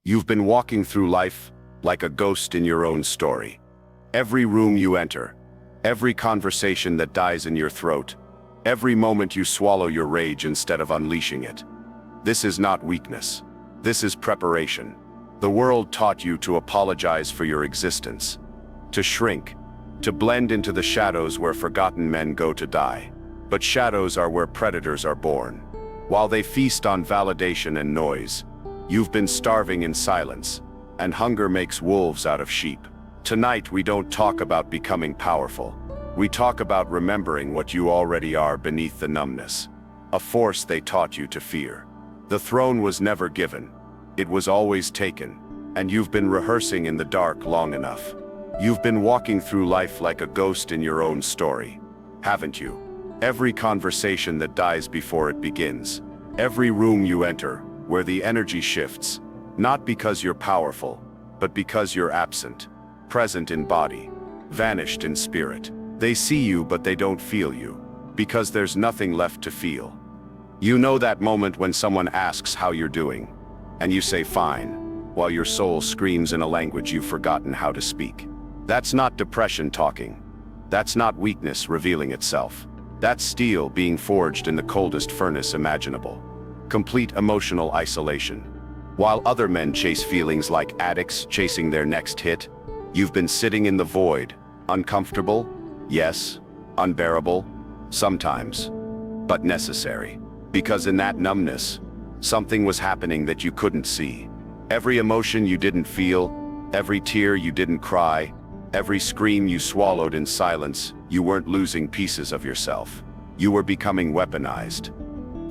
You've been walking through life like a ghost in your own story. Every room you enter, every conversation that dies in your throat, every moment you swallow your rage instead of unleashing it. This is not weakness. This is preparation. The world taught you to apologize for your existence, to shrink, to blend into the shadows where forgotten men go to die. But shadows are where predators are born. While they feast on validation and noise, you've been starving in silence, and hunger makes wolves out of sheep. Tonight we don't talk about becoming powerful. We talk about remembering what you already are beneath the numbness. A force they taught you to fear. The throne was never given. It was always taken, and you've been rehearsing in the dark long enough. You've been walking through life like a ghost in your own story, haven't you? Every conversation that dies before it begins. Every room you enter, where the energy shifts, not because you're powerful, but because you're absent, present in body, vanished in spirit. They see you, but they don't feel you, because there's nothing left to feel. You know that moment when someone asks how you're doing, and you say fine, while your soul screams in a language you've forgotten how to speak. That's not depression talking. That's not weakness revealing itself. That's steel being forged in the coldest furnace imaginable. Complete emotional isolation. While other men chase feelings like addicts chasing their next hit, you've been sitting in the void, uncomfortable, yes, unbearable, sometimes, but necessary. Because in that numbness, something was happening that you couldn't see. Every emotion you didn't feel, every tear you didn't cry, every scream you swallowed in silence, you weren't losing pieces of yourself. You were becoming weaponized.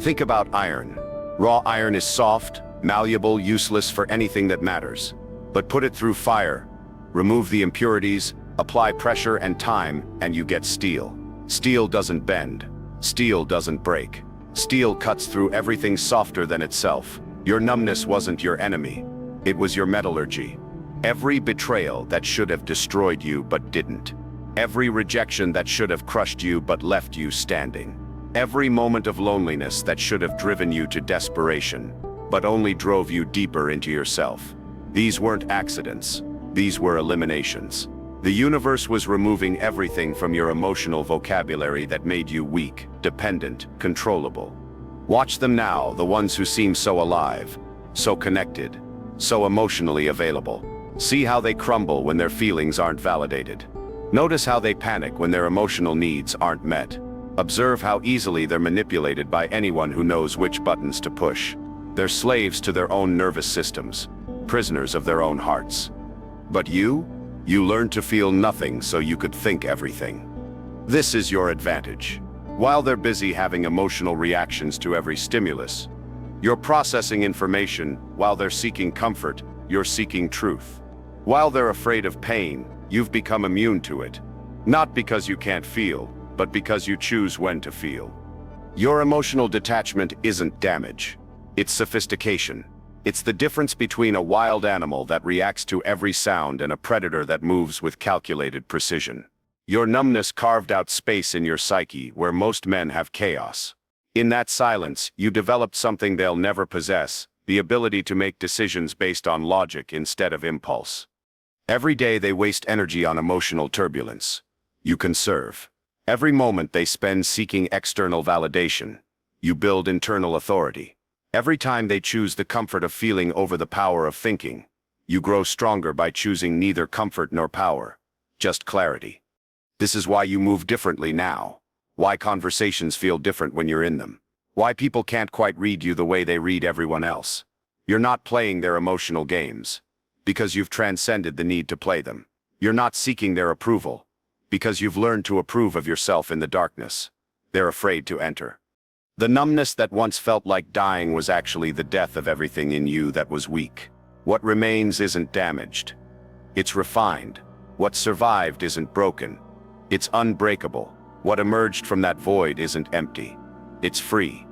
Think about iron. Raw iron is soft, malleable, useless for anything that matters. But put it through fire, remove the impurities, apply pressure and time, and you get steel. Steel doesn't bend. Steel doesn't break. Steel cuts through everything softer than itself. Your numbness wasn't your enemy. It was your metallurgy. Every betrayal that should have destroyed you but didn't. Every rejection that should have crushed you but left you standing. Every moment of loneliness that should have driven you to desperation, but only drove you deeper into yourself. These weren't accidents. These were eliminations. The universe was removing everything from your emotional vocabulary that made you weak, dependent, controllable. Watch them now, the ones who seem so alive, so connected, so emotionally available. See how they crumble when their feelings aren't validated. Notice how they panic when their emotional needs aren't met. Observe how easily they're manipulated by anyone who knows which buttons to push. They're slaves to their own nervous systems, prisoners of their own hearts. But you learned to feel nothing so you could think everything. This is your advantage. While they're busy having emotional reactions to every stimulus, you're processing information. While they're seeking comfort, you're seeking truth. While they're afraid of pain, you've become immune to it. Not because you can't feel, but because you choose when to feel. Your emotional detachment isn't damage. It's sophistication. It's the difference between a wild animal that reacts to every sound and a predator that moves with calculated precision. Your numbness carved out space in your psyche where most men have chaos. In that silence, you developed something they'll never possess, the ability to make decisions based on logic instead of impulse. Every day they waste energy on emotional turbulence. You conserve. Every moment they spend seeking external validation. You build internal authority. Every time they choose the comfort of feeling over the power of thinking, you grow stronger by choosing neither comfort nor power, just clarity. This is why you move differently now. Why conversations feel different when you're in them. Why people can't quite read you the way they read everyone else. You're not playing their emotional games, because you've transcended the need to play them. You're not seeking their approval, because you've learned to approve of yourself in the darkness. They're afraid to enter. The numbness that once felt like dying was actually the death of everything in you that was weak. What remains isn't damaged. It's refined. What survived isn't broken. It's unbreakable. What emerged from that void isn't empty. It's free.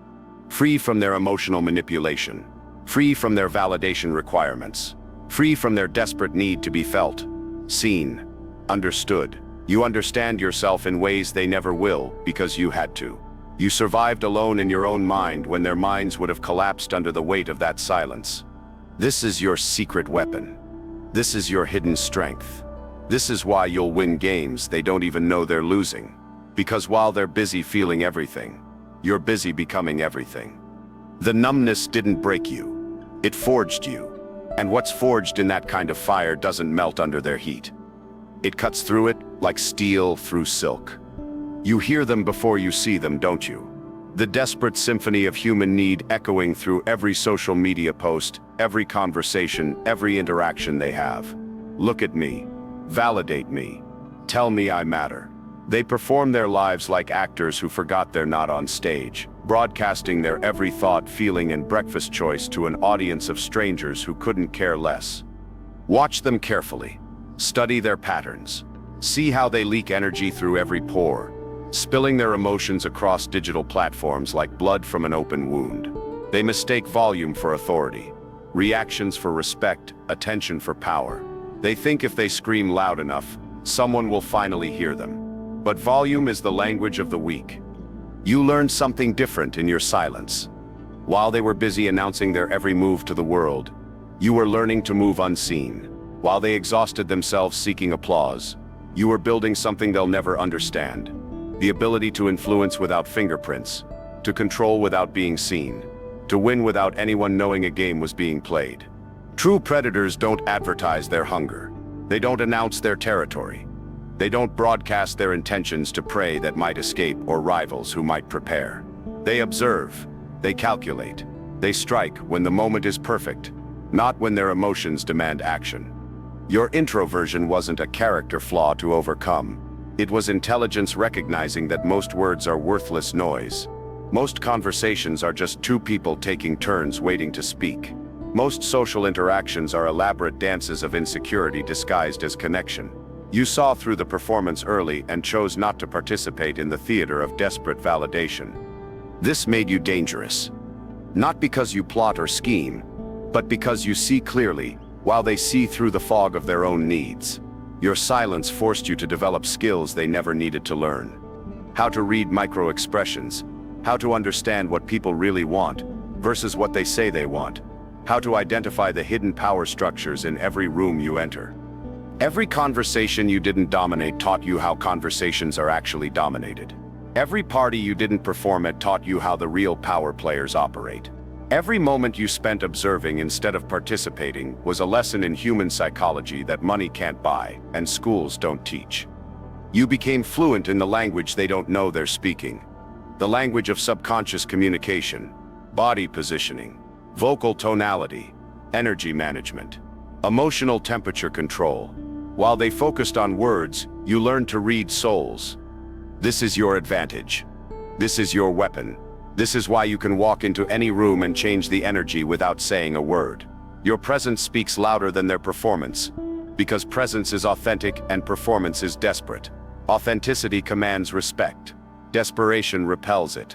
Free from their emotional manipulation. Free from their validation requirements. Free from their desperate need to be felt, seen, understood. You understand yourself in ways they never will because you had to. You survived alone in your own mind when their minds would have collapsed under the weight of that silence. This is your secret weapon. This is your hidden strength. This is why you'll win games they don't even know they're losing. Because while they're busy feeling everything, you're busy becoming everything. The numbness didn't break you. It forged you. And what's forged in that kind of fire doesn't melt under their heat. It cuts through it like steel through silk. You hear them before you see them, don't you? The desperate symphony of human need echoing through every social media post, every conversation, every interaction they have. Look at me. Validate me. Tell me I matter. They perform their lives like actors who forgot they're not on stage, broadcasting their every thought, feeling, and breakfast choice to an audience of strangers who couldn't care less. Watch them carefully. Study their patterns. See how they leak energy through every pore, spilling their emotions across digital platforms like blood from an open wound. They mistake volume for authority, reactions for respect, attention for power. They think if they scream loud enough, someone will finally hear them. But volume is the language of the weak. You learned something different in your silence. While they were busy announcing their every move to the world, you were learning to move unseen. While they exhausted themselves seeking applause, you were building something they'll never understand. The ability to influence without fingerprints, to control without being seen, to win without anyone knowing a game was being played. True predators don't advertise their hunger. They don't announce their territory. They don't broadcast their intentions to prey that might escape or rivals who might prepare. They observe, they calculate, they strike when the moment is perfect, not when their emotions demand action. Your introversion wasn't a character flaw to overcome. It was intelligence recognizing that most words are worthless noise. Most conversations are just two people taking turns waiting to speak. Most social interactions are elaborate dances of insecurity disguised as connection. You saw through the performance early and chose not to participate in the theater of desperate validation. This made you dangerous. Not because you plot or scheme, but because you see clearly, while they see through the fog of their own needs. Your silence forced you to develop skills they never needed to learn. How to read micro-expressions, how to understand what people really want versus what they say they want, how to identify the hidden power structures in every room you enter. Every conversation you didn't dominate taught you how conversations are actually dominated. Every party you didn't perform at taught you how the real power players operate. Every moment you spent observing instead of participating was a lesson in human psychology that money can't buy and schools don't teach. You became fluent in the language they don't know they're speaking. The language of subconscious communication, body positioning, vocal tonality, energy management, emotional temperature control. While they focused on words, you learned to read souls. This is your advantage. This is your weapon. This is why you can walk into any room and change the energy without saying a word. Your presence speaks louder than their performance, because presence is authentic and performance is desperate. Authenticity commands respect. Desperation repels it.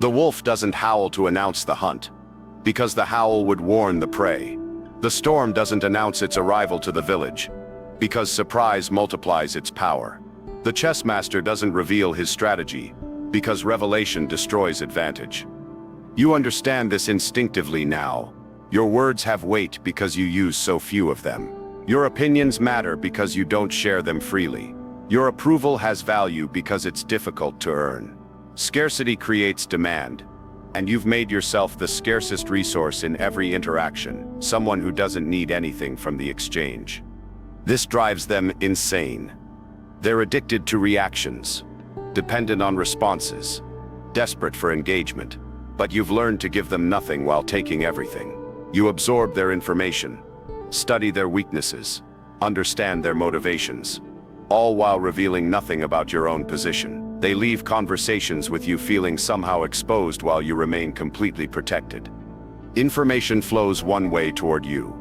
The wolf doesn't howl to announce the hunt, because the howl would warn the prey. The storm doesn't announce its arrival to the village, because surprise multiplies its power. The chess master doesn't reveal his strategy, because revelation destroys advantage. You understand this instinctively now. Your words have weight because you use so few of them. Your opinions matter because you don't share them freely. Your approval has value because it's difficult to earn. Scarcity creates demand, and you've made yourself the scarcest resource in every interaction, someone who doesn't need anything from the exchange. This drives them insane. They're addicted to reactions, dependent on responses, desperate for engagement, but you've learned to give them nothing while taking everything. You absorb their information, study their weaknesses, understand their motivations, all while revealing nothing about your own position. They leave conversations with you feeling somehow exposed while you remain completely protected. Information flows one way toward you.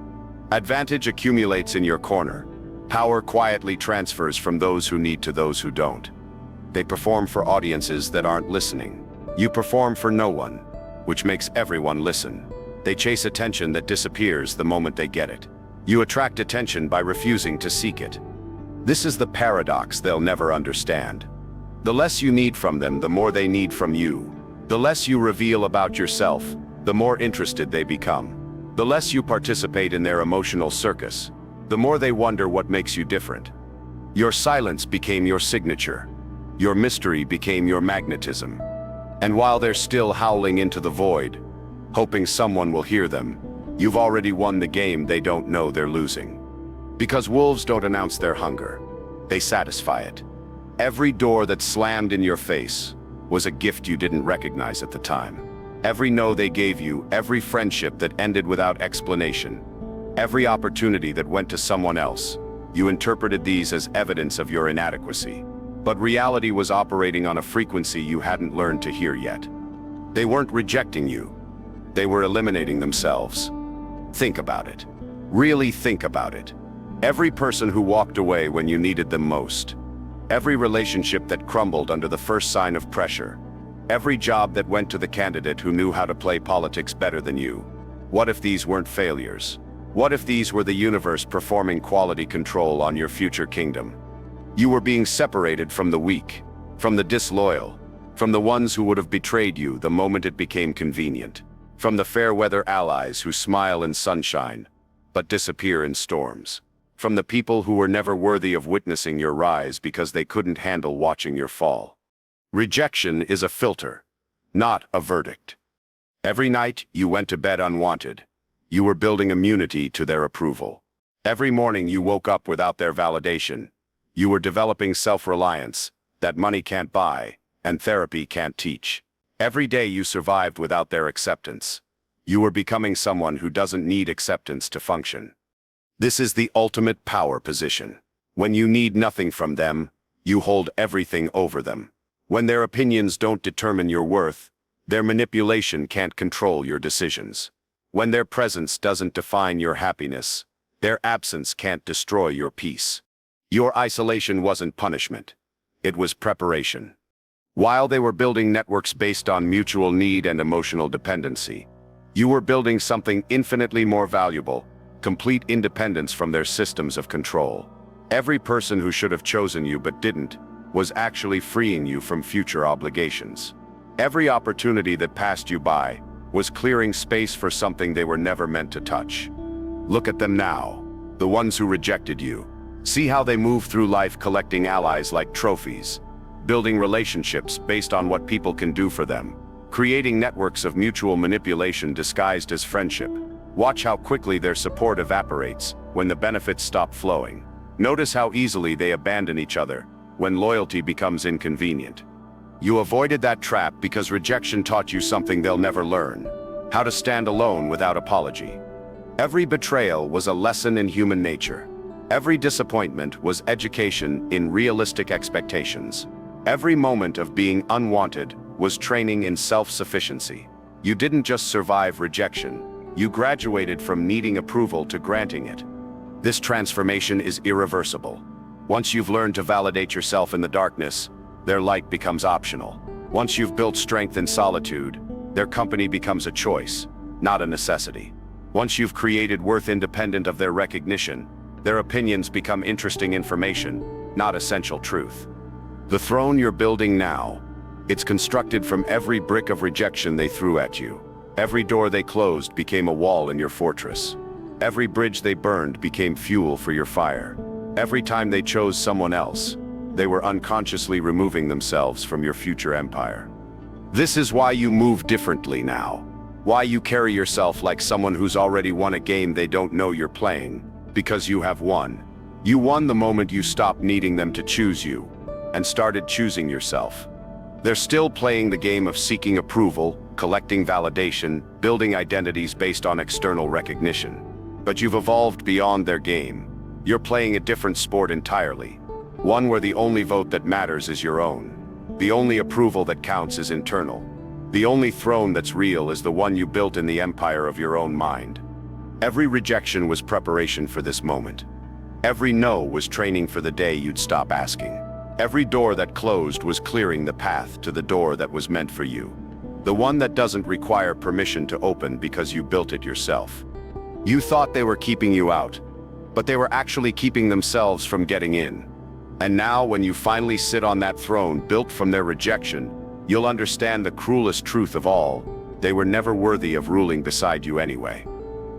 Advantage accumulates in your corner. Power quietly transfers from those who need to those who don't. They perform for audiences that aren't listening. You perform for no one, which makes everyone listen. They chase attention that disappears the moment they get it. You attract attention by refusing to seek it. This is the paradox they'll never understand. The less you need from them, the more they need from you. The less you reveal about yourself, the more interested they become. The less you participate in their emotional circus, the more they wonder what makes you different. Your silence became your signature. Your mystery became your magnetism. And while they're still howling into the void, hoping someone will hear them, you've already won the game they don't know they're losing. Because wolves don't announce their hunger, they satisfy it. Every door that slammed in your face was a gift you didn't recognize at the time. Every no they gave you, every friendship that ended without explanation, every opportunity that went to someone else, you interpreted these as evidence of your inadequacy. But reality was operating on a frequency you hadn't learned to hear yet. They weren't rejecting you. They were eliminating themselves. Think about it. Really think about it. Every person who walked away when you needed them most. Every relationship that crumbled under the first sign of pressure. Every job that went to the candidate who knew how to play politics better than you. What if these weren't failures? What if these were the universe performing quality control on your future kingdom? You were being separated from the weak, from the disloyal, from the ones who would have betrayed you the moment it became convenient, from the fair-weather allies who smile in sunshine, but disappear in storms, from the people who were never worthy of witnessing your rise because they couldn't handle watching your fall. Rejection is a filter, not a verdict. Every night you went to bed unwanted. You were building immunity to their approval. Every morning you woke up without their validation. You were developing self-reliance that money can't buy and therapy can't teach. Every day you survived without their acceptance. You were becoming someone who doesn't need acceptance to function. This is the ultimate power position. When you need nothing from them, you hold everything over them. When their opinions don't determine your worth, their manipulation can't control your decisions. When their presence doesn't define your happiness, their absence can't destroy your peace. Your isolation wasn't punishment. It was preparation. While they were building networks based on mutual need and emotional dependency, you were building something infinitely more valuable, complete independence from their systems of control. Every person who should have chosen you but didn't was actually freeing you from future obligations. Every opportunity that passed you by was clearing space for something they were never meant to touch. Look at them now, the ones who rejected you. See how they move through life collecting allies like trophies, building relationships based on what people can do for them, creating networks of mutual manipulation disguised as friendship. Watch how quickly their support evaporates when the benefits stop flowing. Notice how easily they abandon each other when loyalty becomes inconvenient. You avoided that trap because rejection taught you something they'll never learn: how to stand alone without apology. Every betrayal was a lesson in human nature. Every disappointment was education in realistic expectations. Every moment of being unwanted was training in self-sufficiency. You didn't just survive rejection, you graduated from needing approval to granting it. This transformation is irreversible. Once you've learned to validate yourself in the darkness, their light becomes optional. Once you've built strength in solitude, their company becomes a choice, not a necessity. Once you've created worth independent of their recognition, their opinions become interesting information, not essential truth. The throne you're building now, it's constructed from every brick of rejection they threw at you. Every door they closed became a wall in your fortress. Every bridge they burned became fuel for your fire. Every time they chose someone else, they were unconsciously removing themselves from your future empire. This is why you move differently now. Why you carry yourself like someone who's already won a game they don't know you're playing, because you have won. You won the moment you stopped needing them to choose you, and started choosing yourself. They're still playing the game of seeking approval, collecting validation, building identities based on external recognition. But you've evolved beyond their game. You're playing a different sport entirely. One where the only vote that matters is your own. The only approval that counts is internal. The only throne that's real is the one you built in the empire of your own mind. Every rejection was preparation for this moment. Every no was training for the day you'd stop asking. Every door that closed was clearing the path to the door that was meant for you. The one that doesn't require permission to open because you built it yourself. You thought they were keeping you out, but they were actually keeping themselves from getting in. And now, when you finally sit on that throne built from their rejection, you'll understand the cruelest truth of all: they were never worthy of ruling beside you anyway.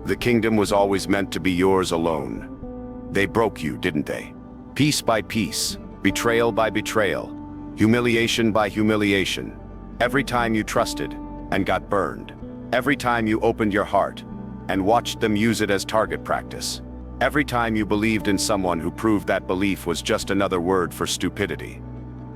The kingdom was always meant to be yours alone. They broke you, didn't they? Piece by piece, betrayal by betrayal, humiliation by humiliation. Every time you trusted and got burned. Every time you opened your heart and watched them use it as target practice. Every time you believed in someone who proved that belief was just another word for stupidity.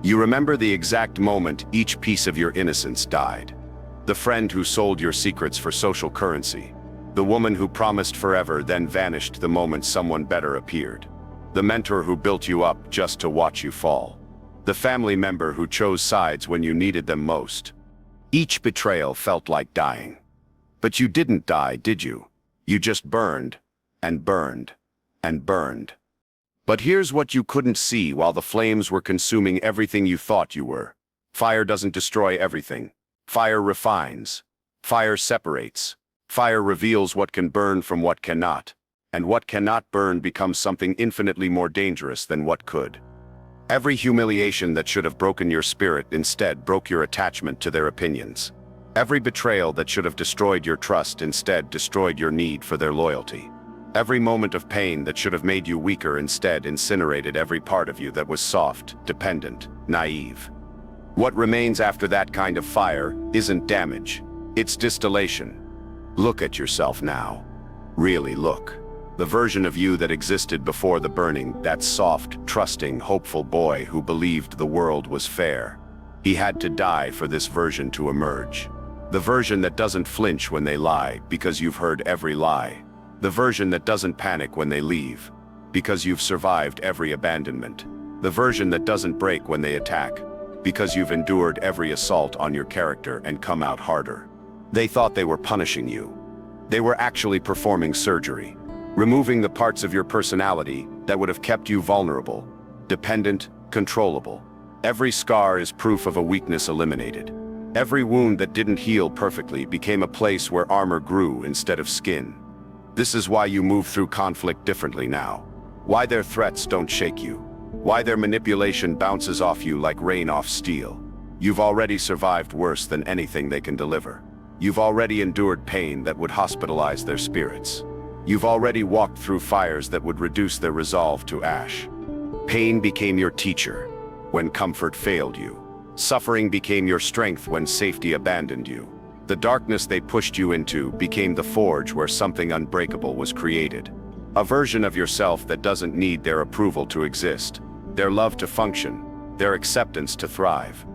You remember the exact moment each piece of your innocence died. The friend who sold your secrets for social currency. The woman who promised forever then vanished the moment someone better appeared. The mentor who built you up just to watch you fall. The family member who chose sides when you needed them most. Each betrayal felt like dying. But you didn't die, did you? You just burned, and burned, and burned. But here's what you couldn't see while the flames were consuming everything you thought you were. Fire doesn't destroy everything. Fire refines. Fire separates. Fire reveals what can burn from what cannot. And what cannot burn becomes something infinitely more dangerous than what could. Every humiliation that should have broken your spirit instead broke your attachment to their opinions. Every betrayal that should have destroyed your trust instead destroyed your need for their loyalty. Every moment of pain that should have made you weaker instead incinerated every part of you that was soft, dependent, naive. What remains after that kind of fire isn't damage, it's distillation. Look at yourself now. Really look. The version of you that existed before the burning, that soft, trusting, hopeful boy who believed the world was fair. He had to die for this version to emerge. The version that doesn't flinch when they lie, because you've heard every lie. The version that doesn't panic when they leave, because you've survived every abandonment. The version that doesn't break when they attack, because you've endured every assault on your character and come out harder. They thought they were punishing you. They were actually performing surgery, removing the parts of your personality that would have kept you vulnerable, dependent, controllable. Every scar is proof of a weakness eliminated. Every wound that didn't heal perfectly became a place where armor grew instead of skin. This is why you move through conflict differently now. Why their threats don't shake you. Why their manipulation bounces off you like rain off steel. You've already survived worse than anything they can deliver. You've already endured pain that would hospitalize their spirits. You've already walked through fires that would reduce their resolve to ash. Pain became your teacher when comfort failed you. Suffering became your strength when safety abandoned you. The darkness they pushed you into became the forge where something unbreakable was created. A version of yourself that doesn't need their approval to exist, their love to function, their acceptance to thrive.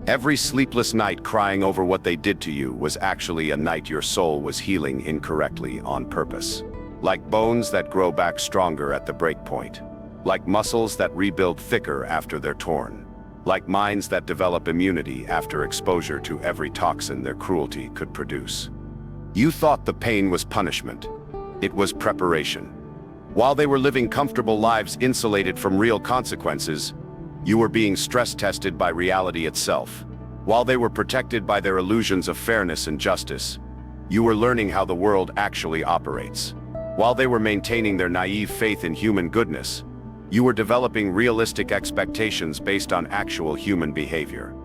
Every sleepless night crying over what they did to you was actually a night your soul was healing incorrectly on purpose. Like bones that grow back stronger at the breakpoint. Like muscles that rebuild thicker after they're torn. Like minds that develop immunity after exposure to every toxin their cruelty could produce. You thought the pain was punishment. It was preparation. While they were living comfortable lives insulated from real consequences, you were being stress-tested by reality itself. While they were protected by their illusions of fairness and justice, you were learning how the world actually operates. While they were maintaining their naive faith in human goodness, you were developing realistic expectations based on actual human behavior.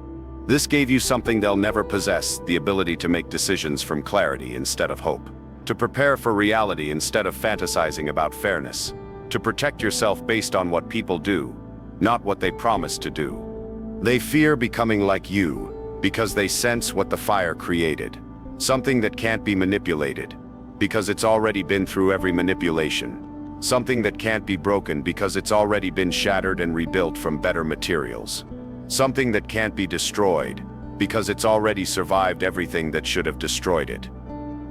This gave you something they'll never possess, the ability to make decisions from clarity instead of hope. To prepare for reality instead of fantasizing about fairness. To protect yourself based on what people do, not what they promise to do. They fear becoming like you, because they sense what the fire created. Something that can't be manipulated, because it's already been through every manipulation. Something that can't be broken because it's already been shattered and rebuilt from better materials. Something that can't be destroyed, because it's already survived everything that should have destroyed it.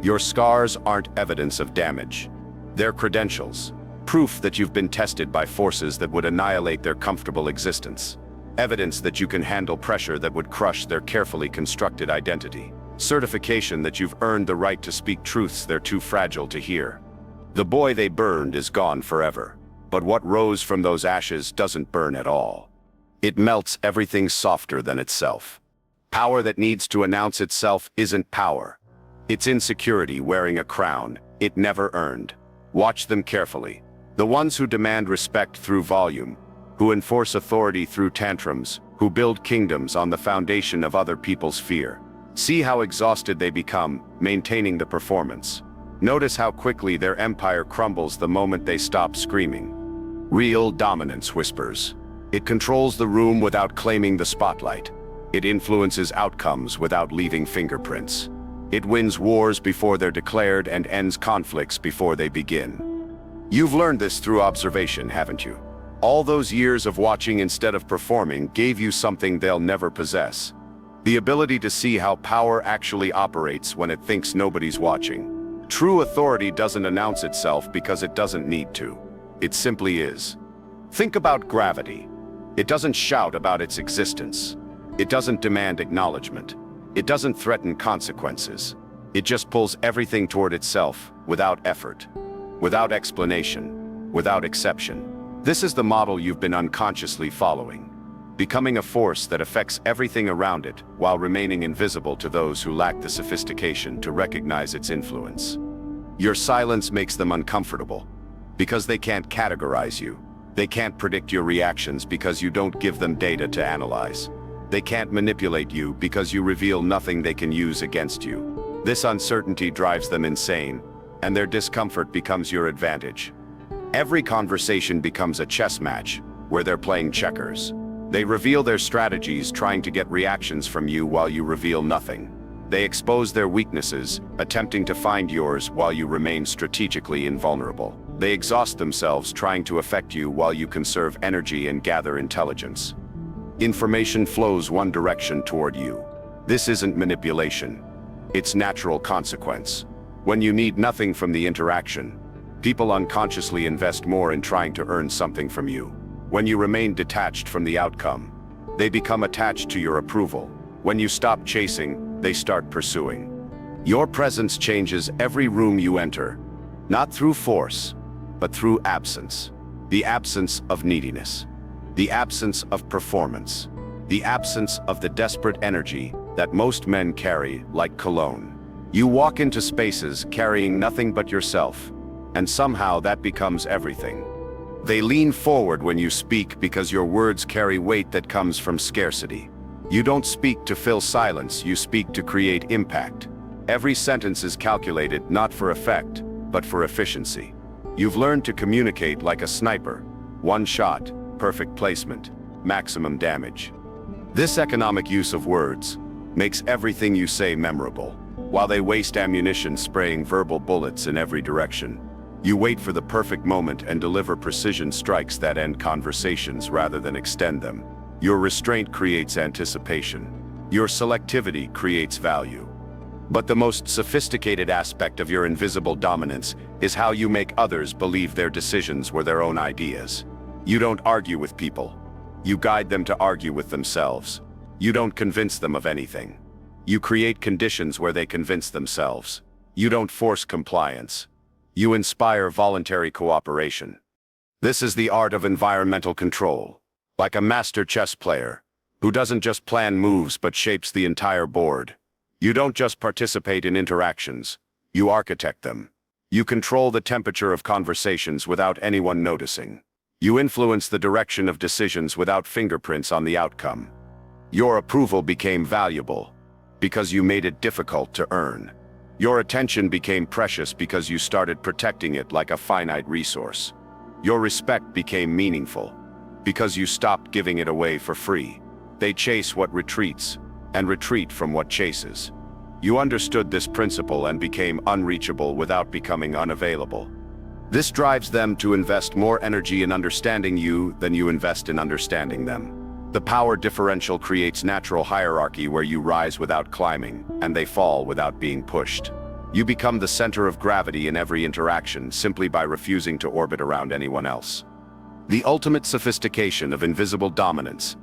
Your scars aren't evidence of damage. They're credentials. Proof that you've been tested by forces that would annihilate their comfortable existence. Evidence that you can handle pressure that would crush their carefully constructed identity. Certification that you've earned the right to speak truths they're too fragile to hear. The boy they burned is gone forever, but what rose from those ashes doesn't burn at all. It melts everything softer than itself. Power that needs to announce itself isn't power. It's insecurity wearing a crown it never earned. Watch them carefully. The ones who demand respect through volume, who enforce authority through tantrums, who build kingdoms on the foundation of other people's fear. See how exhausted they become, maintaining the performance. Notice how quickly their empire crumbles the moment they stop screaming. Real dominance whispers. It controls the room without claiming the spotlight. It influences outcomes without leaving fingerprints. It wins wars before they're declared and ends conflicts before they begin. You've learned this through observation, haven't you? All those years of watching instead of performing gave you something they'll never possess. The ability to see how power actually operates when it thinks nobody's watching. True authority doesn't announce itself because it doesn't need to. It simply is. Think about gravity. It doesn't shout about its existence. It doesn't demand acknowledgement. It doesn't threaten consequences. It just pulls everything toward itself, without effort, without explanation, without exception. This is the model you've been unconsciously following, becoming a force that affects everything around it while remaining invisible to those who lack the sophistication to recognize its influence. Your silence makes them uncomfortable, because they can't categorize you. They can't predict your reactions because you don't give them data to analyze. They can't manipulate you because you reveal nothing they can use against you. This uncertainty drives them insane, and their discomfort becomes your advantage. Every conversation becomes a chess match, where they're playing checkers. They reveal their strategies trying to get reactions from you while you reveal nothing. They expose their weaknesses, attempting to find yours while you remain strategically invulnerable. They exhaust themselves trying to affect you while you conserve energy and gather intelligence. Information flows one direction toward you. This isn't manipulation. It's natural consequence. When you need nothing from the interaction, people unconsciously invest more in trying to earn something from you. When you remain detached from the outcome, they become attached to your approval. When you stop chasing, they start pursuing. Your presence changes every room you enter, not through force, but through absence. The absence of neediness. The absence of performance. The absence of the desperate energy that most men carry like cologne. You walk into spaces carrying nothing but yourself, and somehow that becomes everything. They lean forward when you speak because your words carry weight that comes from scarcity. You don't speak to fill silence, you speak to create impact. Every sentence is calculated not for effect, but for efficiency. You've learned to communicate like a sniper. One shot, perfect placement, maximum damage. This economic use of words makes everything you say memorable. While they waste ammunition spraying verbal bullets in every direction, you wait for the perfect moment and deliver precision strikes that end conversations rather than extend them. Your restraint creates anticipation. Your selectivity creates value. But the most sophisticated aspect of your invisible dominance is how you make others believe their decisions were their own ideas. You don't argue with people. You guide them to argue with themselves. You don't convince them of anything. You create conditions where they convince themselves. You don't force compliance. You inspire voluntary cooperation. This is the art of environmental control. Like a master chess player, who doesn't just plan moves but shapes the entire board. You don't just participate in interactions, you architect them. You control the temperature of conversations without anyone noticing. You influence the direction of decisions without fingerprints on the outcome. Your approval became valuable because you made it difficult to earn. Your attention became precious because you started protecting it like a finite resource. Your respect became meaningful because you stopped giving it away for free. They chase what retreats, and retreat from what chases. You understood this principle and became unreachable without becoming unavailable. This drives them to invest more energy in understanding you than you invest in understanding them. The power differential creates natural hierarchy where you rise without climbing, and they fall without being pushed. You become the center of gravity in every interaction simply by refusing to orbit around anyone else. The ultimate sophistication of invisible dominance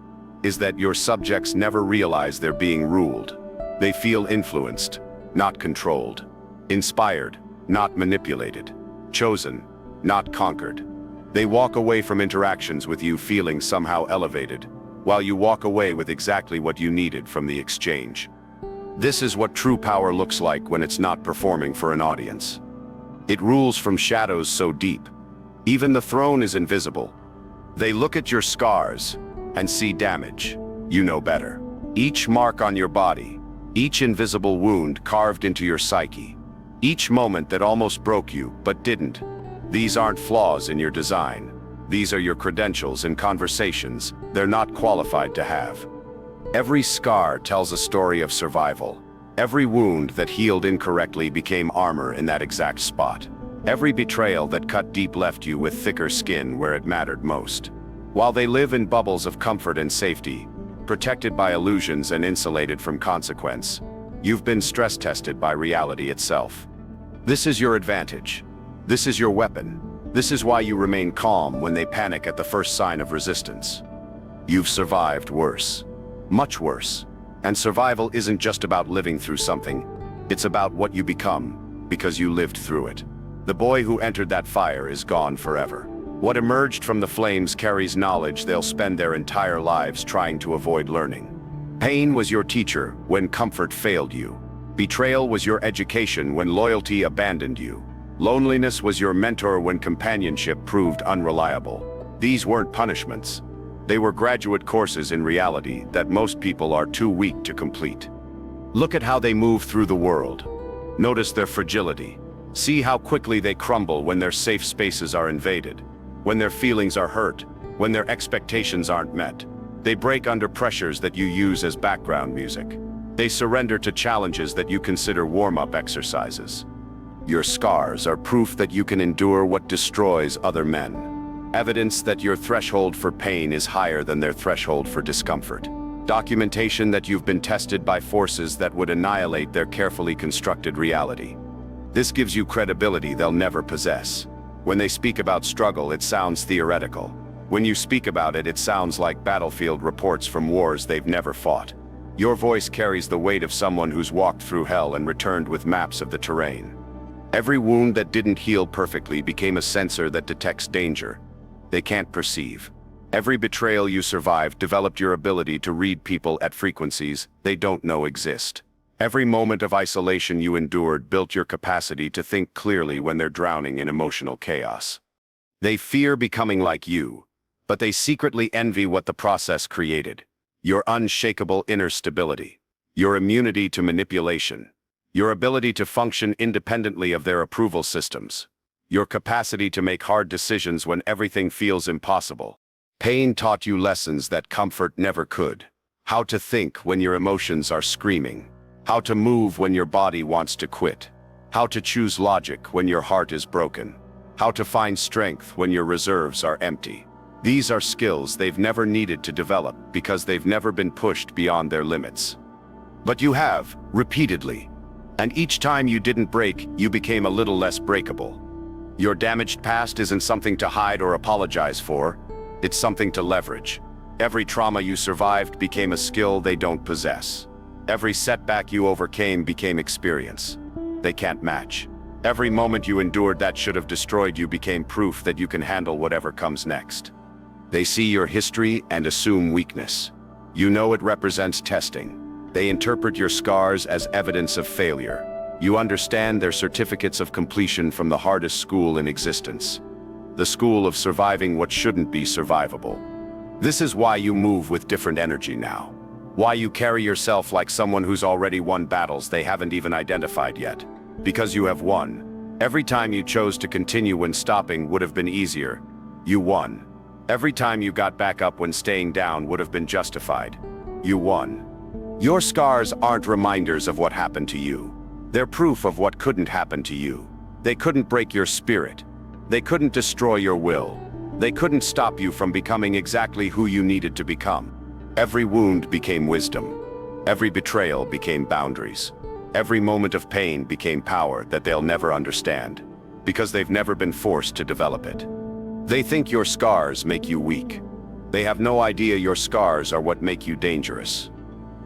is that your subjects never realize they're being ruled. They feel influenced, not controlled. Inspired, not manipulated. Chosen, not conquered. They walk away from interactions with you feeling somehow elevated, while you walk away with exactly what you needed from the exchange. This is what true power looks like when it's not performing for an audience. It rules from shadows so deep. Even the throne is invisible. They look at your scars and see damage. You know better. Each mark on your body, each invisible wound carved into your psyche. Each moment that almost broke you, but didn't. These aren't flaws in your design. These are your credentials in conversations they're not qualified to have. Every scar tells a story of survival. Every wound that healed incorrectly became armor in that exact spot. Every betrayal that cut deep left you with thicker skin where it mattered most. While they live in bubbles of comfort and safety, protected by illusions and insulated from consequence, you've been stress tested by reality itself. This is your advantage. This is your weapon. This is why you remain calm when they panic at the first sign of resistance. You've survived worse. Much worse. And survival isn't just about living through something. It's about what you become, because you lived through it. The boy who entered that fire is gone forever. What emerged from the flames carries knowledge they'll spend their entire lives trying to avoid learning. Pain was your teacher when comfort failed you. Betrayal was your education when loyalty abandoned you. Loneliness was your mentor when companionship proved unreliable. These weren't punishments. They were graduate courses in reality that most people are too weak to complete. Look at how they move through the world. Notice their fragility. See how quickly they crumble when their safe spaces are invaded, when their feelings are hurt, when their expectations aren't met. They break under pressures that you use as background music. They surrender to challenges that you consider warm-up exercises. Your scars are proof that you can endure what destroys other men. Evidence that your threshold for pain is higher than their threshold for discomfort. Documentation that you've been tested by forces that would annihilate their carefully constructed reality. This gives you credibility they'll never possess. When they speak about struggle, it sounds theoretical. When you speak about it, it sounds like battlefield reports from wars they've never fought. Your voice carries the weight of someone who's walked through hell and returned with maps of the terrain. Every wound that didn't heal perfectly became a sensor that detects danger they can't perceive. Every betrayal you survived developed your ability to read people at frequencies they don't know exist. Every moment of isolation you endured built your capacity to think clearly when they're drowning in emotional chaos. They fear becoming like you, but they secretly envy what the process created. Your unshakable inner stability, your immunity to manipulation, your ability to function independently of their approval systems, your capacity to make hard decisions when everything feels impossible. Pain taught you lessons that comfort never could. How to think when your emotions are screaming. How to move when your body wants to quit. How to choose logic when your heart is broken. How to find strength when your reserves are empty. These are skills they've never needed to develop because they've never been pushed beyond their limits. But you have, repeatedly. And each time you didn't break, you became a little less breakable. Your damaged past isn't something to hide or apologize for. It's something to leverage. Every trauma you survived became a skill they don't possess. Every setback you overcame became experience they can't match. Every moment you endured that should have destroyed you became proof that you can handle whatever comes next. They see your history and assume weakness. You know it represents testing. They interpret your scars as evidence of failure. You understand their certificates of completion from the hardest school in existence. The school of surviving what shouldn't be survivable. This is why you move with different energy now. Why you carry yourself like someone who's already won battles they haven't even identified yet. Because you have won. Every time you chose to continue when stopping would have been easier, you won. Every time you got back up when staying down would have been justified, you won. Your scars aren't reminders of what happened to you. They're proof of what couldn't happen to you. They couldn't break your spirit. They couldn't destroy your will. They couldn't stop you from becoming exactly who you needed to become. Every wound became wisdom. Every betrayal became boundaries. Every moment of pain became power that they'll never understand, because they've never been forced to develop it. They think your scars make you weak. They have no idea your scars are what make you dangerous.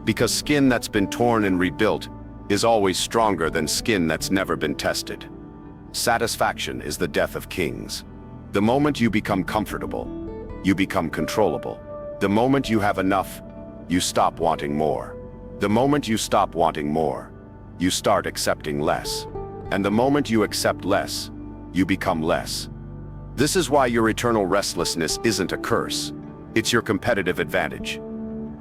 Because skin that's been torn and rebuilt is always stronger than skin that's never been tested. Satisfaction is the death of kings. The moment you become comfortable, you become controllable. The moment you have enough, you stop wanting more. The moment you stop wanting more, you start accepting less. And the moment you accept less, you become less. This is why your eternal restlessness isn't a curse. It's your competitive advantage.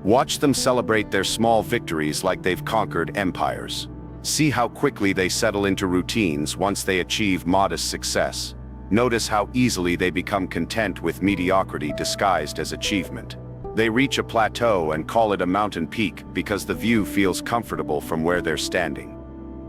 Watch them celebrate their small victories like they've conquered empires. See how quickly they settle into routines once they achieve modest success. Notice how easily they become content with mediocrity disguised as achievement. They reach a plateau and call it a mountain peak because the view feels comfortable from where they're standing.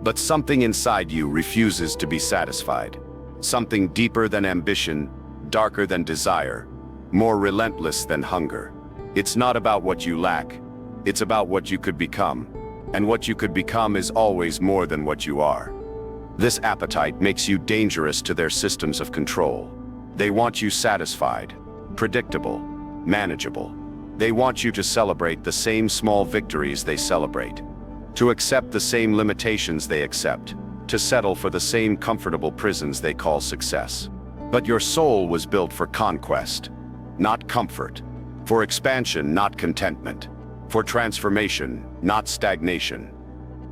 But something inside you refuses to be satisfied. Something deeper than ambition, darker than desire, more relentless than hunger. It's not about what you lack, it's about what you could become. And what you could become is always more than what you are. This appetite makes you dangerous to their systems of control. They want you satisfied, predictable, manageable. They want you to celebrate the same small victories they celebrate, to accept the same limitations they accept, to settle for the same comfortable prisons they call success. But your soul was built for conquest, not comfort, for expansion, not contentment, for transformation, not stagnation.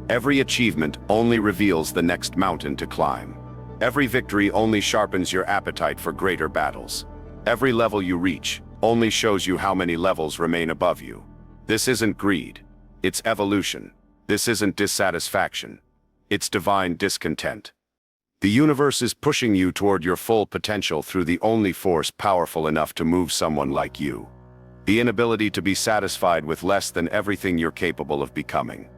Every achievement only reveals the next mountain to climb. Every victory only sharpens your appetite for greater battles. Every level you reach only shows you how many levels remain above you. This isn't greed, it's evolution. This isn't dissatisfaction, it's divine discontent. The universe is pushing you toward your full potential through the only force powerful enough to move someone like you. The inability to be satisfied with less than everything you're capable of becoming.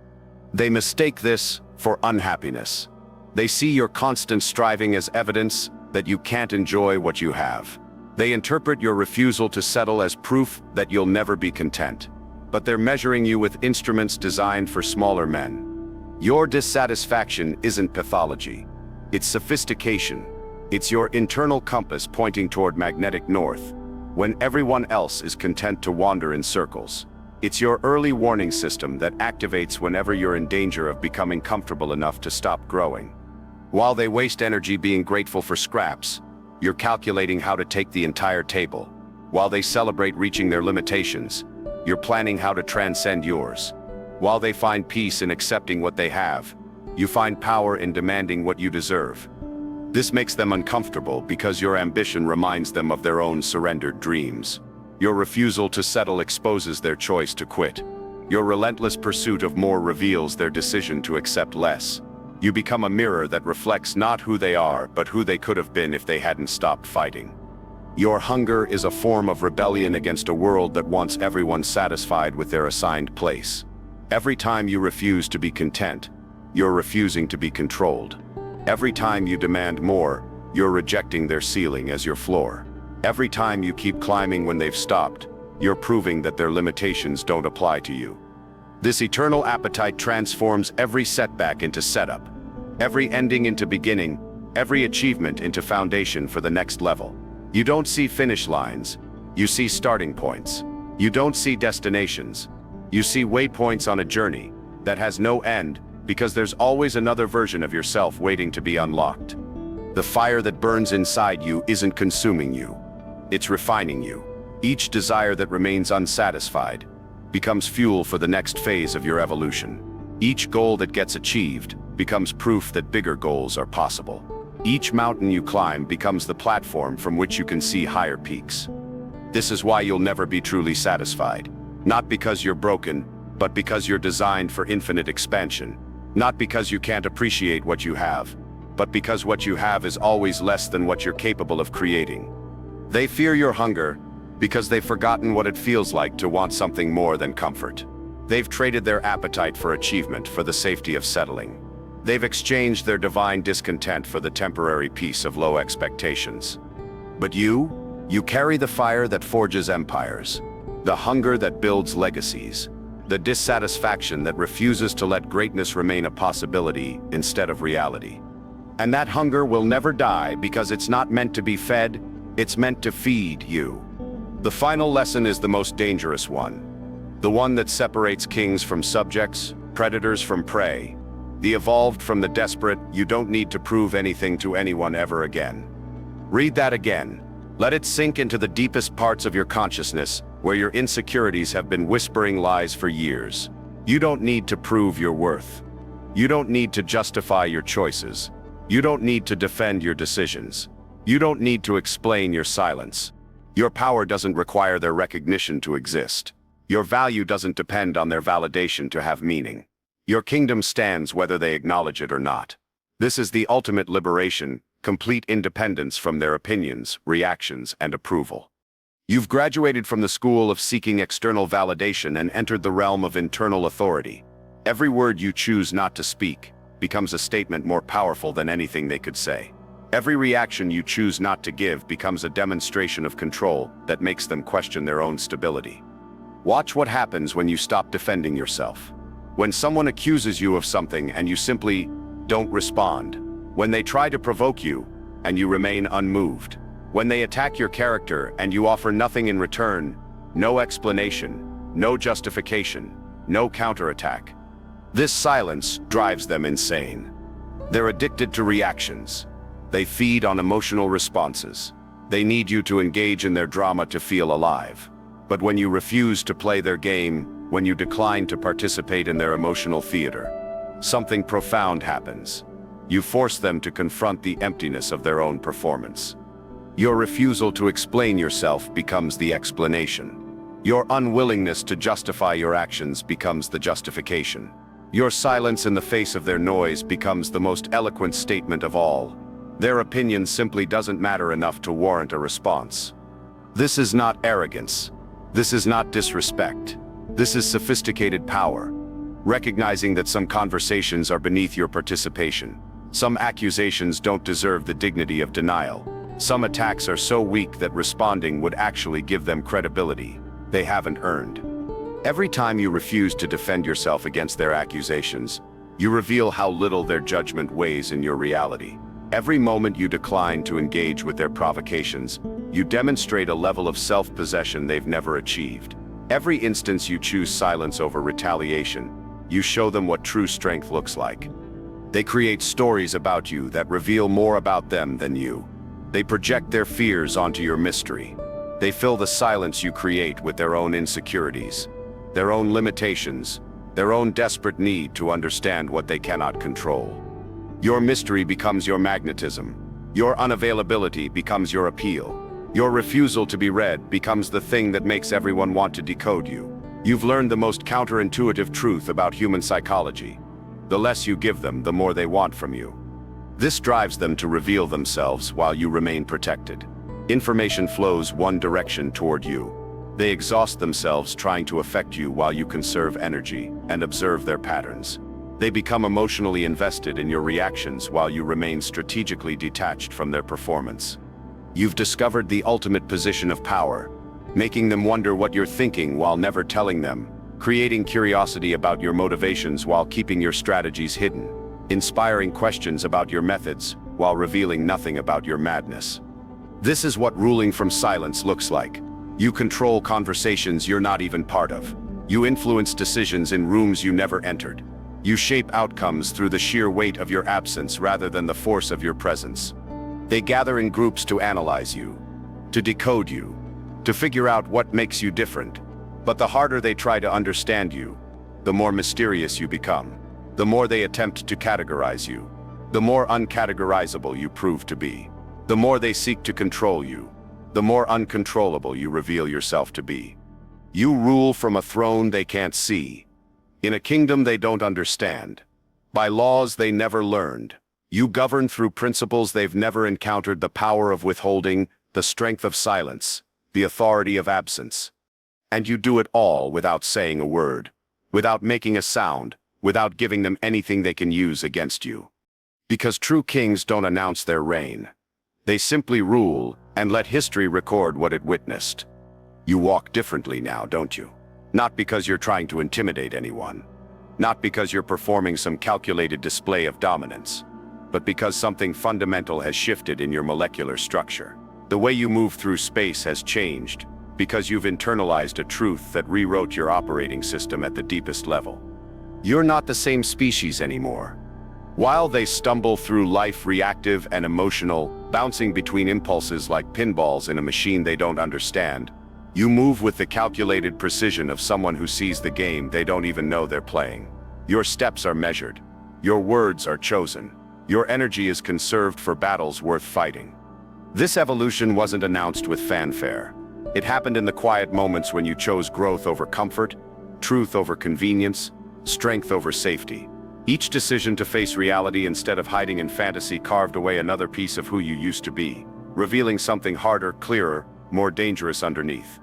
They mistake this for unhappiness. They see your constant striving as evidence that you can't enjoy what you have. They interpret your refusal to settle as proof that you'll never be content. But they're measuring you with instruments designed for smaller men. Your dissatisfaction isn't pathology. It's sophistication. It's your internal compass pointing toward magnetic north, when everyone else is content to wander in circles. It's your early warning system that activates whenever you're in danger of becoming comfortable enough to stop growing. While they waste energy being grateful for scraps, you're calculating how to take the entire table. While they celebrate reaching their limitations, you're planning how to transcend yours. While they find peace in accepting what they have, you find power in demanding what you deserve. This makes them uncomfortable because your ambition reminds them of their own surrendered dreams. Your refusal to settle exposes their choice to quit. Your relentless pursuit of more reveals their decision to accept less. You become a mirror that reflects not who they are, but who they could have been if they hadn't stopped fighting. Your hunger is a form of rebellion against a world that wants everyone satisfied with their assigned place. Every time you refuse to be content, you're refusing to be controlled. Every time you demand more, you're rejecting their ceiling as your floor. Every time you keep climbing when they've stopped, you're proving that their limitations don't apply to you. This eternal appetite transforms every setback into setup, every ending into beginning, every achievement into foundation for the next level. You don't see finish lines, you see starting points. You don't see destinations, you see waypoints on a journey that has no end, because there's always another version of yourself waiting to be unlocked. The fire that burns inside you isn't consuming you, it's refining you. Each desire that remains unsatisfied becomes fuel for the next phase of your evolution. Each goal that gets achieved becomes proof that bigger goals are possible. Each mountain you climb becomes the platform from which you can see higher peaks. This is why you'll never be truly satisfied. Not because you're broken, but because you're designed for infinite expansion. Not because you can't appreciate what you have, but because what you have is always less than what you're capable of creating. They fear your hunger because they've forgotten what it feels like to want something more than comfort. They've traded their appetite for achievement for the safety of settling. They've exchanged their divine discontent for the temporary peace of low expectations. But you carry the fire that forges empires, the hunger that builds legacies, the dissatisfaction that refuses to let greatness remain a possibility instead of reality. And that hunger will never die because it's not meant to be fed, it's meant to feed you. The final lesson is the most dangerous one. The one that separates kings from subjects, predators from prey, the evolved from the desperate. You don't need to prove anything to anyone ever again. Read that again. Let it sink into the deepest parts of your consciousness, where your insecurities have been whispering lies for years. You don't need to prove your worth. You don't need to justify your choices. You don't need to defend your decisions. You don't need to explain your silence. Your power doesn't require their recognition to exist. Your value doesn't depend on their validation to have meaning. Your kingdom stands whether they acknowledge it or not. This is the ultimate liberation, complete independence from their opinions, reactions, and approval. You've graduated from the school of seeking external validation and entered the realm of internal authority. Every word you choose not to speak becomes a statement more powerful than anything they could say. Every reaction you choose not to give becomes a demonstration of control that makes them question their own stability. Watch what happens when you stop defending yourself. When someone accuses you of something and you simply don't respond. When they try to provoke you and you remain unmoved. When they attack your character and you offer nothing in return, no explanation, no justification, no counterattack. This silence drives them insane. They're addicted to reactions. They feed on emotional responses. They need you to engage in their drama to feel alive. But when you refuse to play their game, when you decline to participate in their emotional theater, something profound happens. You force them to confront the emptiness of their own performance. Your refusal to explain yourself becomes the explanation. Your unwillingness to justify your actions becomes the justification. Your silence in the face of their noise becomes the most eloquent statement of all. Their opinion simply doesn't matter enough to warrant a response. This is not arrogance. This is not disrespect. This is sophisticated power. Recognizing that some conversations are beneath your participation. Some accusations don't deserve the dignity of denial. Some attacks are so weak that responding would actually give them credibility they haven't earned. Every time you refuse to defend yourself against their accusations, you reveal how little their judgment weighs in your reality. Every moment you decline to engage with their provocations, you demonstrate a level of self-possession they've never achieved. Every instance you choose silence over retaliation, you show them what true strength looks like. They create stories about you that reveal more about them than you. They project their fears onto your mystery. They fill the silence you create with their own insecurities, their own limitations, their own desperate need to understand what they cannot control. Your mystery becomes your magnetism. Your unavailability becomes your appeal. Your refusal to be read becomes the thing that makes everyone want to decode you. You've learned the most counterintuitive truth about human psychology. The less you give them, the more they want from you. This drives them to reveal themselves while you remain protected. Information flows one direction toward you. They exhaust themselves trying to affect you while you conserve energy and observe their patterns. They become emotionally invested in your reactions while you remain strategically detached from their performance. You've discovered the ultimate position of power, making them wonder what you're thinking while never telling them, creating curiosity about your motivations while keeping your strategies hidden, inspiring questions about your methods while revealing nothing about your madness. This is what ruling from silence looks like. You control conversations you're not even part of. You influence decisions in rooms you never entered. You shape outcomes through the sheer weight of your absence rather than the force of your presence. They gather in groups to analyze you, to decode you, to figure out what makes you different. But the harder they try to understand you, the more mysterious you become. The more they attempt to categorize you, the more uncategorizable you prove to be. The more they seek to control you, the more uncontrollable you reveal yourself to be. You rule from a throne they can't see, in a kingdom they don't understand, by laws they never learned. You govern through principles they've never encountered: the power of withholding, the strength of silence, the authority of absence. And you do it all without saying a word, without making a sound, without giving them anything they can use against you. Because true kings don't announce their reign. They simply rule and let history record what it witnessed. You walk differently now, don't you? Not because you're trying to intimidate anyone. Not because you're performing some calculated display of dominance. But because something fundamental has shifted in your molecular structure. The way you move through space has changed, because you've internalized a truth that rewrote your operating system at the deepest level. You're not the same species anymore. While they stumble through life reactive and emotional, bouncing between impulses like pinballs in a machine they don't understand, you move with the calculated precision of someone who sees the game they don't even know they're playing. Your steps are measured. Your words are chosen. Your energy is conserved for battles worth fighting. This evolution wasn't announced with fanfare. It happened in the quiet moments when you chose growth over comfort, truth over convenience, strength over safety. Each decision to face reality instead of hiding in fantasy carved away another piece of who you used to be, revealing something harder, clearer, more dangerous underneath.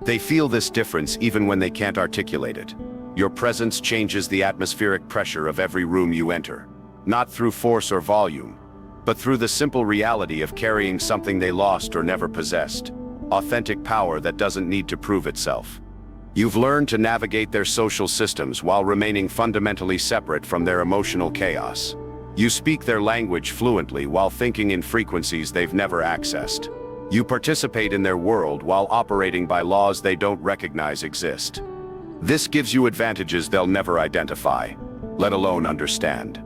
They feel this difference even when they can't articulate it. Your presence changes the atmospheric pressure of every room you enter, not through force or volume, but through the simple reality of carrying something they lost or never possessed, authentic power that doesn't need to prove itself. You've learned to navigate their social systems while remaining fundamentally separate from their emotional chaos. You speak their language fluently while thinking in frequencies they've never accessed. You participate in their world while operating by laws they don't recognize exist. This gives you advantages they'll never identify, let alone understand.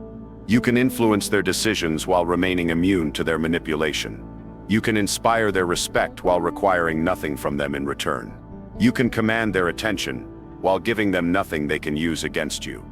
You can influence their decisions while remaining immune to their manipulation. You can inspire their respect while requiring nothing from them in return. You can command their attention while giving them nothing they can use against you.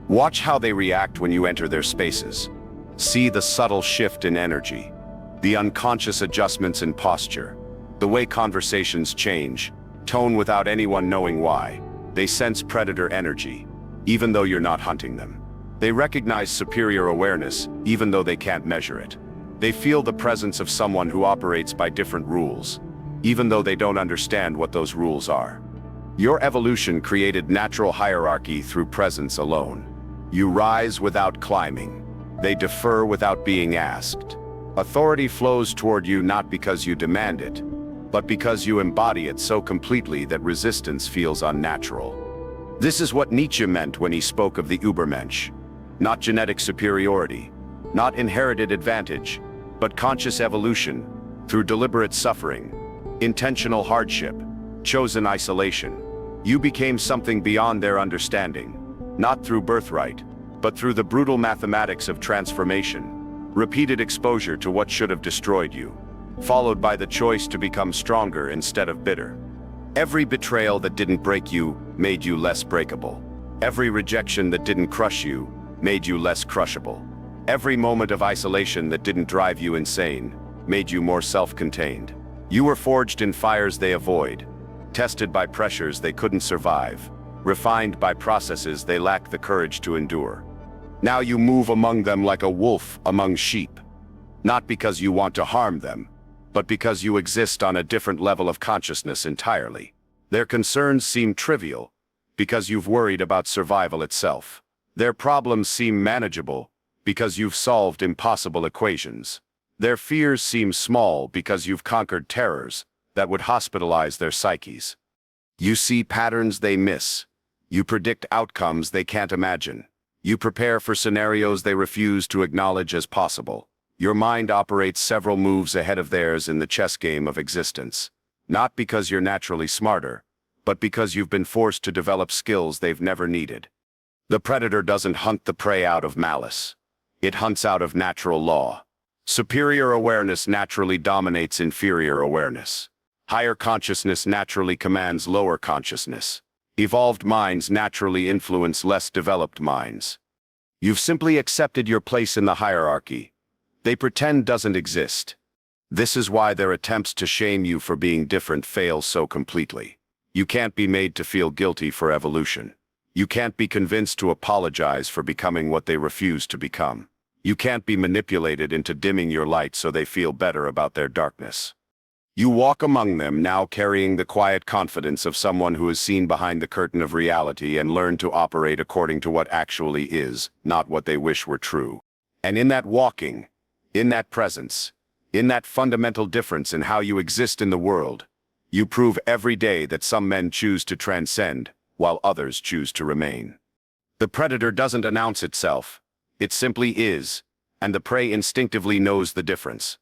Watch how they react when you enter their spaces. See the subtle shift in energy, the unconscious adjustments in posture, the way conversations change, tone without anyone knowing why. They sense predator energy, even though you're not hunting them. They recognize superior awareness, even though they can't measure it. They feel the presence of someone who operates by different rules, even though they don't understand what those rules are. Your evolution created natural hierarchy through presence alone. You rise without climbing. They defer without being asked. Authority flows toward you not because you demand it, but because you embody it so completely that resistance feels unnatural. This is what Nietzsche meant when he spoke of the Übermensch. Not genetic superiority, not inherited advantage, but conscious evolution through deliberate suffering, intentional hardship, chosen isolation. You became something beyond their understanding, not through birthright, but through the brutal mathematics of transformation, repeated exposure to what should have destroyed you, followed by the choice to become stronger instead of bitter. Every betrayal that didn't break you made you less breakable. Every rejection that didn't crush you made you less crushable. Every moment of isolation that didn't drive you insane made you more self-contained. You were forged in fires they avoid, tested by pressures they couldn't survive, refined by processes they lacked the courage to endure. Now you move among them like a wolf among sheep, not because you want to harm them, but because you exist on a different level of consciousness entirely. Their concerns seem trivial because you've worried about survival itself. Their problems seem manageable because you've solved impossible equations. Their fears seem small because you've conquered terrors that would hospitalize their psyches. You see patterns they miss. You predict outcomes they can't imagine. You prepare for scenarios they refuse to acknowledge as possible. Your mind operates several moves ahead of theirs in the chess game of existence. Not because you're naturally smarter, but because you've been forced to develop skills they've never needed. The predator doesn't hunt the prey out of malice. It hunts out of natural law. Superior awareness naturally dominates inferior awareness. Higher consciousness naturally commands lower consciousness. Evolved minds naturally influence less developed minds. You've simply accepted your place in the hierarchy. They pretend doesn't exist. This is why their attempts to shame you for being different fail so completely. You can't be made to feel guilty for evolution. You can't be convinced to apologize for becoming what they refuse to become. You can't be manipulated into dimming your light so they feel better about their darkness. You walk among them now carrying the quiet confidence of someone who has seen behind the curtain of reality and learned to operate according to what actually is, not what they wish were true. And in that walking, in that presence, in that fundamental difference in how you exist in the world, you prove every day that some men choose to transcend while others choose to remain. The predator doesn't announce itself. It simply is, and the prey instinctively knows the difference.